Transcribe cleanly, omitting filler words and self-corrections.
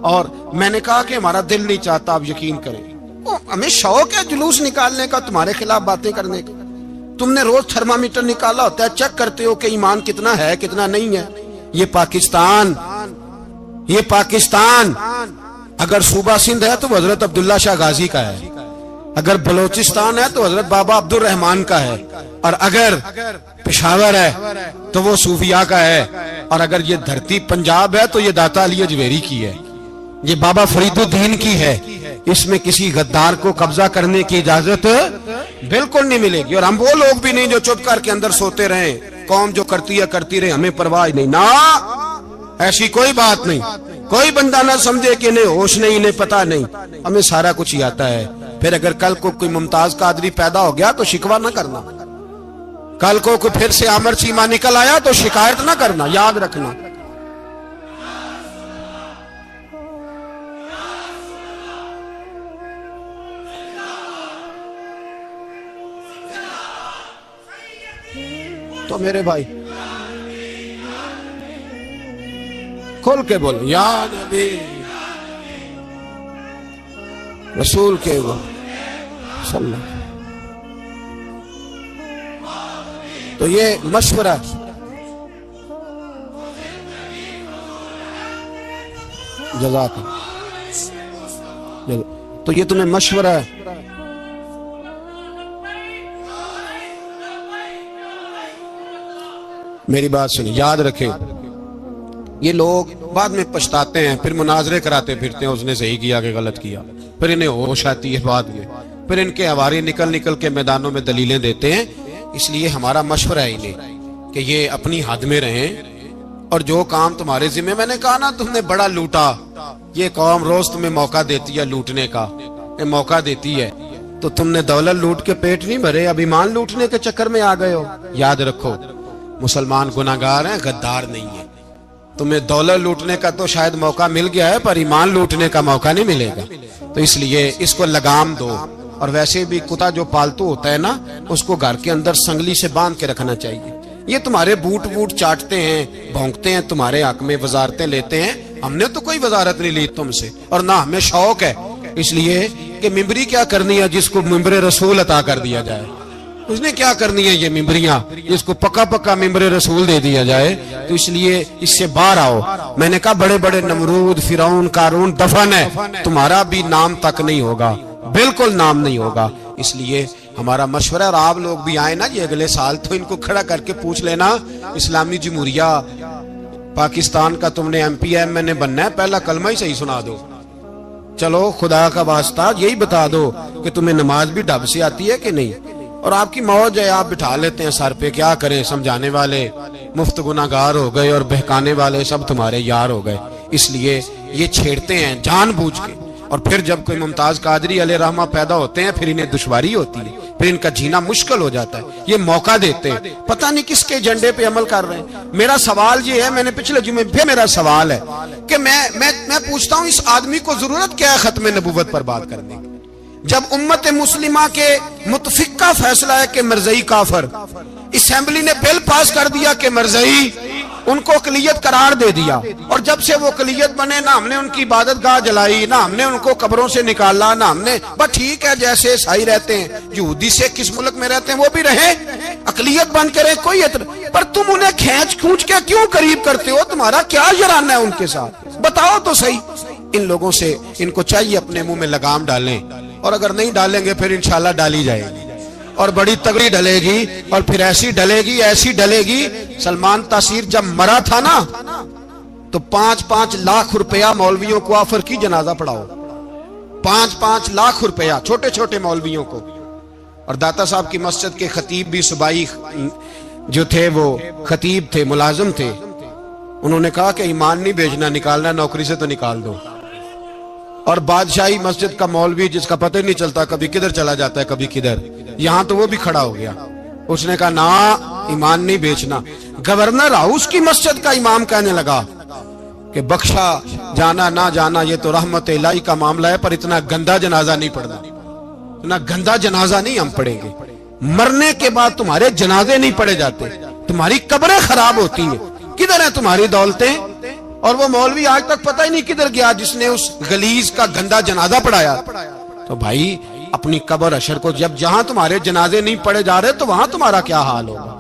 और मैंने कहा कि हमारा दिल नहीं चाहता, आप यकीन करें। हमें शौक है जुलूस निकालने का, तुम्हारे खिलाफ बातें करने का। तुमने रोज थर्मामीटर निकाला होता है, चेक करते हो कि ईमान कितना है कितना नहीं है। ये पाकिस्तान अगर सूबा सिंध है तो हजरत अब्दुल्ला शाह गाजी का है, अगर बलोचिस्तान है तो हजरत बाबा अब्दुल रहमान का है, और अगर पेशावर है तो वो सूफिया का है, और अगर ये धरती पंजाब है तो ये दाता अली अजमेरी की है, ये बाबा फरीदुद्दीन की है। इसमें किसी गद्दार को कब्जा करने की इजाजत बिल्कुल नहीं मिलेगी। और हम वो लोग भी नहीं जो चुप करके अंदर सोते रहे, कौम जो करती है करती रहे, हमें परवाह नहीं। ना, ऐसी कोई बात नहीं। कोई बंदा ना समझे कि इन्हें होश नहीं, इन्हें पता नहीं, हमें सारा कुछ ही आता है। फिर अगर कल को कोई मुमताज कादरी पैदा हो गया तो शिकवा ना करना, कल को कोई फिर से आमर चीमा निकल आया तो शिकायत ना करना, याद रखना। तो मेरे भाई खोल के बोलो या नबी रसूल के वो सल्लल्लाहु। तो ये मशवरा जज़ाक, तो ये तुम्हें मशवरा है। मेरी बात सुनिए, याद रखें, ये लोग बाद में पछताते हैं, फिर मुनाजरे कराते फिरते हैं, उसने सही किया कि गलत किया, फिर इन्हें होश आती है बाद में, फिर इनके हवारे निकल निकल के मैदानों में दलीलें देते हैं। इसलिए हमारा मशवरा है इन्हें कि ये अपनी हद में रहें, और जो काम तुम्हारे जिम्मे, मैंने कहा ना तुमने बड़ा लूटा, ये कौम रोज तुम्हें मौका देती है लूटने का, ये मौका देती है, तो तुमने दौलत लूट के पेट नहीं भरे, अब ईमान लूटने के चक्कर में आ गए हो। याद रखो, मुसलमान गुनाहगार हैं, गद्दार नहीं है। तुम्हें दौलत लूटने का तो शायद मौका मिल गया है, पर ईमान लूटने का मौका नहीं मिलेगा। तो इसलिए इसको लगाम दो। और वैसे भी कुत्ता जो पालतू होता है ना, उसको घर के अंदर संगली से बांध के रखना चाहिए। ये तुम्हारे बूट बूट चाटते हैं, भौंकते हैं, तुम्हारे हक में वजारतें लेते हैं। हमने तो कोई वजारत नहीं ली तुमसे, और ना हमें शौक है इसलिए कि मिंबरी क्या करनी है जिसको मिंबरे रसूल अता कर दिया जाए। उसने क्या करनी है ये मिंबरियां, इसको पक्का पक्का मिंबरे रसूल दे दिया जाए। तो इसलिए इससे बाहर आओ। मैंने कहा बड़े बड़े नमरूद, फिरौन, कारून दफन है, तुम्हारा भी नाम तक नहीं होगा, बिल्कुल नाम नहीं होगा। इसलिए हमारा मशवरा, और आप लोग भी आए ना ये अगले साल, तो इनको खड़ा करके पूछ लेना, इस्लामी जमहूरिया पाकिस्तान का तुमने MPM बनना है, पहला कलमा ही सही सुना दो। चलो खुदा का वास्ता यही बता दो कि तुम्हें नमाज भी ढब से आती है कि नहीं। और आपकी मौज है, आप बिठा लेते हैं सर पे, क्या करें, समझाने वाले मुफ्त गुनाहगार हो गए और बहकाने वाले सब तुम्हारे यार हो गए। इसलिए ये छेड़ते हैं जानबूझ के। और फिर जब कोई मुमताज कादरी अलैहि रहमा पैदा होते हैं, फिर इन्हें दुश्वारी होती है, फिर इनका जीना मुश्किल हो जाता है। ये मौका देते हैं, पता नहीं किसके एजेंडे पे अमल कर रहे हैं। मेरा सवाल ये है, मैंने पिछले जुमे भी मेरा सवाल है कि मैं पूछता हूँ, इस आदमी को जरूरत क्या है खत्म नबूवत पर बात करने की, जब उम्मत मुस्लिमा के मुतफिक का फैसला है कि मरज़ई काफर। असेंबली ने बिल पास कर दिया कि मरज़ई, उनको अक़लियत करार दे दिया, और जब से वो अक़लियत बने, ना हमने उनकी इबादत गाह जलाई, ना हमने उनको कब्रों से निकाला, ना हमने, बस ठीक है जैसे ईसाई रहते हैं, यहूदी से किस मुल्क में रहते हैं वो भी रहे, अक़लियत बन के रहे, कोई पर तुम उन्हें खींच खूंच के क्यों करीब करते हो? तुम्हारा क्या जराना है उनके साथ, बताओ तो सही। इन लोगों से इनको चाहिए अपने मुंह में लगाम डालें, और अगर नहीं डालेंगे फिर इंशाल्लाह डाली जाएगी, और बड़ी तगड़ी डलेगी, और फिर ऐसी डलेगी। सलमान तासीर जब मरा था ना, तो 5-5 लाख रुपया मौलवियों को ऑफर की, जनाजा पढ़ाओ। 5-5 लाख रुपया छोटे छोटे मौलवियों को। और दाता साहब की मस्जिद के खतीब भी सुबाई जो थे, वो खतीब थे, मुलाजिम थे, उन्होंने कहा कि ईमान नहीं बेचना, निकालना नौकरी से तो निकाल दो। और बादशाही मस्जिद का मौलवी जिसका पता ही नहीं चलता, कभी किधर चला जाता है कभी किधर, यहाँ तो वो भी खड़ा हो गया, उसने कहा ना ईमान नहीं बेचना। गवर्नर हाउस की मस्जिद का इमाम कहने लगा कि बख्शा जाना ना जाना ये तो रहमत इलाही का मामला है, पर इतना गंदा जनाजा नहीं पढ़ना, इतना गंदा जनाजा नहीं हम पढ़ेंगे। मरने के बाद तुम्हारे जनाजे नहीं पढ़े जाते, तुम्हारी कब्रें खराब होती हैं। किधर है तुम्हारी दौलतें? और वो मौलवी आज तक पता ही नहीं किधर गया जिसने उस गलीज का गंदा जनाजा पढ़ाया। तो भाई अपनी कब्र अशर को, जब जहां तुम्हारे जनाजे नहीं पढ़े जा रहे तो वहां तुम्हारा क्या हाल होगा।